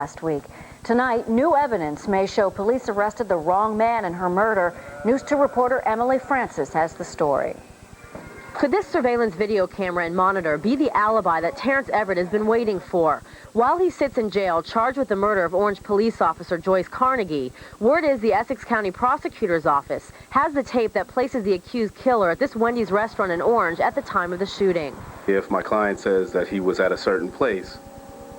last week. Tonight, new evidence may show police arrested the wrong man in her murder. News 2 reporter Emily Francis has the story. Could this surveillance video camera and monitor be the alibi that Terrence Everett has been waiting for? While he sits in jail charged with the murder of Orange police officer Joyce Carnegie, word is the Essex County Prosecutor's Office has the tape that places the accused killer at this Wendy's restaurant in Orange at the time of the shooting. If my client says that he was at a certain place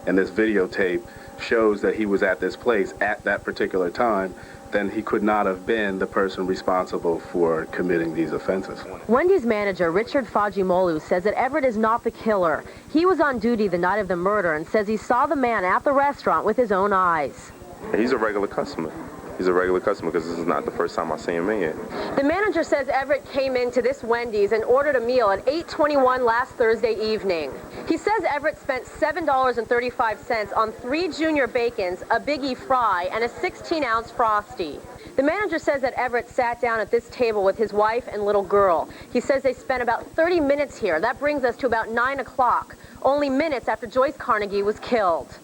and this videotape shows that he was at this place at that particular time, then he could not have been the person responsible for committing these offenses. Wendy's manager, Richard Fajimplu, says that Everett is not the killer. He was on duty the night of the murder and says he saw the man at the restaurant with his own eyes. He's a regular customer. He's a regular customer because this is not the first time I've seen him in here. The manager says Everett came into this Wendy's and ordered a meal at 8:21 last Thursday evening. He says Everett spent $7.35 on 3 junior bacons, a Biggie fry, and a 16-ounce Frosty. The manager says that Everett sat down at this table with his wife and little girl. He says they spent about 30 minutes here. That brings us to about 9 o'clock, only minutes after Joyce Carnegie was killed.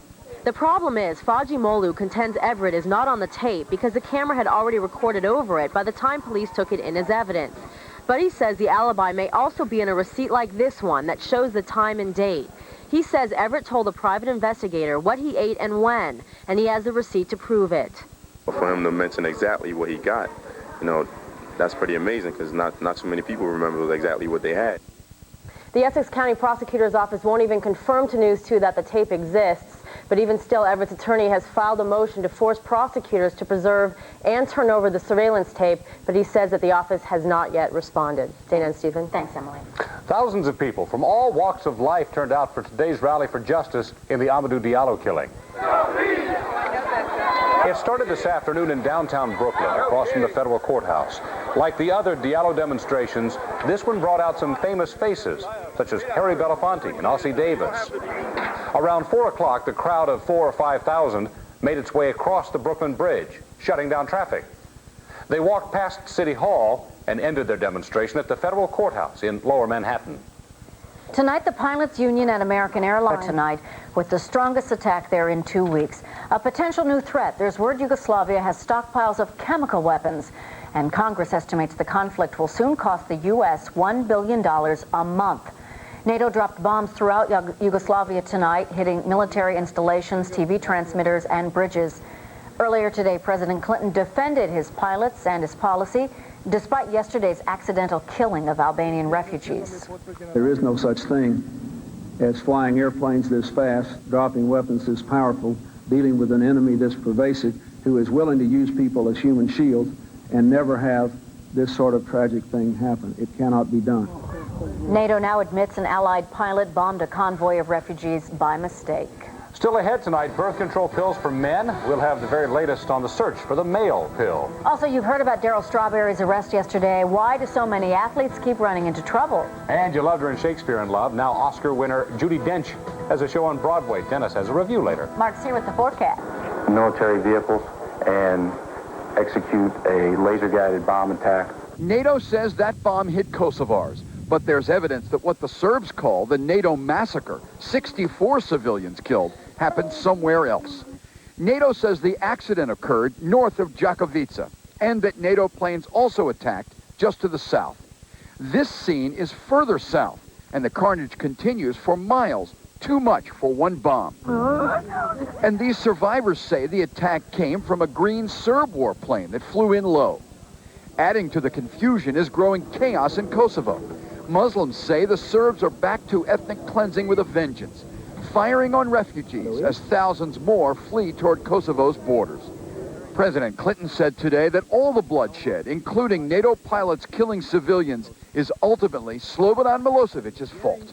The problem is, Fajimplu contends Everett is not on the tape because the camera had already recorded over it by the time police took it in as evidence. But he says the alibi may also be in a receipt like this one that shows the time and date. He says Everett told a private investigator what he ate and when, and he has the receipt to prove it. For him to mention exactly what he got, you know, that's pretty amazing because not too many people remember exactly what they had. The Essex County Prosecutor's Office won't even confirm to News 2 that the tape exists. But even still, Everett's attorney has filed a motion to force prosecutors to preserve and turn over the surveillance tape, but he says that the office has not yet responded. Dana and Stephen. Thanks, Emily. Thousands of people from all walks of life turned out for today's rally for justice in the Amadou Diallo killing. It started this afternoon in downtown Brooklyn, across from the federal courthouse. Like the other Diallo demonstrations, this one brought out some famous faces, such as Harry Belafonte and Ossie Davis. Around 4 o'clock, the crowd of 4,000 or 5,000 made its way across the Brooklyn Bridge, shutting down traffic. They walked past City Hall and ended their demonstration at the federal courthouse in Lower Manhattan. Tonight, the pilots' union at American Airlines tonight with the strongest attack there in 2 weeks. A potential new threat. There's word Yugoslavia has stockpiles of chemical weapons, and Congress estimates the conflict will soon cost the U.S. $1 billion a month. NATO dropped bombs throughout Yugoslavia tonight, hitting military installations, TV transmitters, and bridges. Earlier today, President Clinton defended his pilots and his policy, despite yesterday's accidental killing of Albanian refugees. There is no such thing as flying airplanes this fast, dropping weapons this powerful, dealing with an enemy this pervasive, who is willing to use people as human shields and never have this sort of tragic thing happen. It cannot be done. NATO now admits an Allied pilot bombed a convoy of refugees by mistake. Still ahead tonight, birth control pills for men. We'll have the very latest on the search for the male pill. Also, you've heard about Darryl Strawberry's arrest yesterday. Why do so many athletes keep running into trouble? And you loved her in Shakespeare in Love. Now Oscar winner Judi Dench has a show on Broadway. Dennis has a review later. Mark's here with the forecast. Military vehicles and execute a laser-guided bomb attack. NATO says that bomb hit Kosovars, but there's evidence that what the Serbs call the NATO massacre, 64 civilians killed, happened somewhere else. NATO says the accident occurred north of Jakovica, and that NATO planes also attacked just to the south. This scene is further south, and the carnage continues for miles, too much for one bomb. And these survivors say the attack came from a green Serb warplane that flew in low. Adding to the confusion is growing chaos in Kosovo. Muslims say the Serbs are back to ethnic cleansing with a vengeance, firing on refugees as thousands more flee toward Kosovo's borders. President Clinton said today that all the bloodshed, including NATO pilots killing civilians, is ultimately Slobodan Milosevic's fault.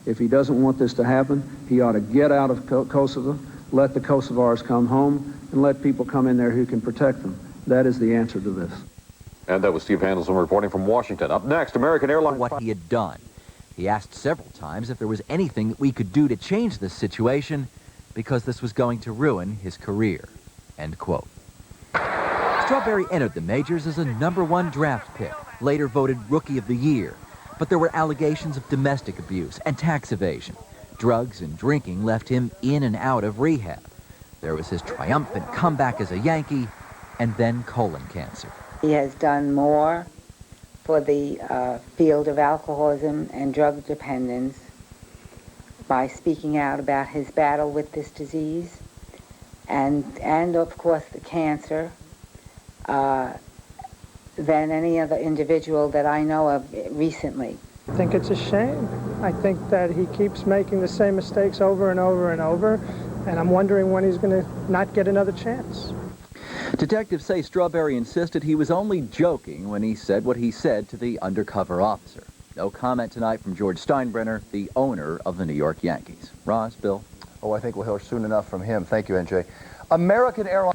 If he doesn't want this to happen, he ought to get out of Kosovo, let the Kosovars come home, and let people come in there who can protect them. That is the answer to this. And that was Steve Handelson reporting from Washington. Up next, American Airlines. What he had done. He asked several times if there was anything that we could do to change this situation because this was going to ruin his career. End quote. Strawberry entered the majors as a #1 draft pick, later voted Rookie of the Year. But there were allegations of domestic abuse and tax evasion. Drugs and drinking left him in and out of rehab. There was his triumphant comeback as a Yankee, and then colon cancer. He has done more for the field of alcoholism and drug dependence by speaking out about his battle with this disease and of course the cancer than any other individual that I know of recently. I think it's a shame. I think that he keeps making the same mistakes over and over and over, and I'm wondering when he's going to not get another chance. Detectives say Strawberry insisted he was only joking when he said what he said to the undercover officer. No comment tonight from George Steinbrenner, the owner of the New York Yankees. Roz, Bill? Oh, I think we'll hear soon enough from him. Thank you, NJ. American Airlines.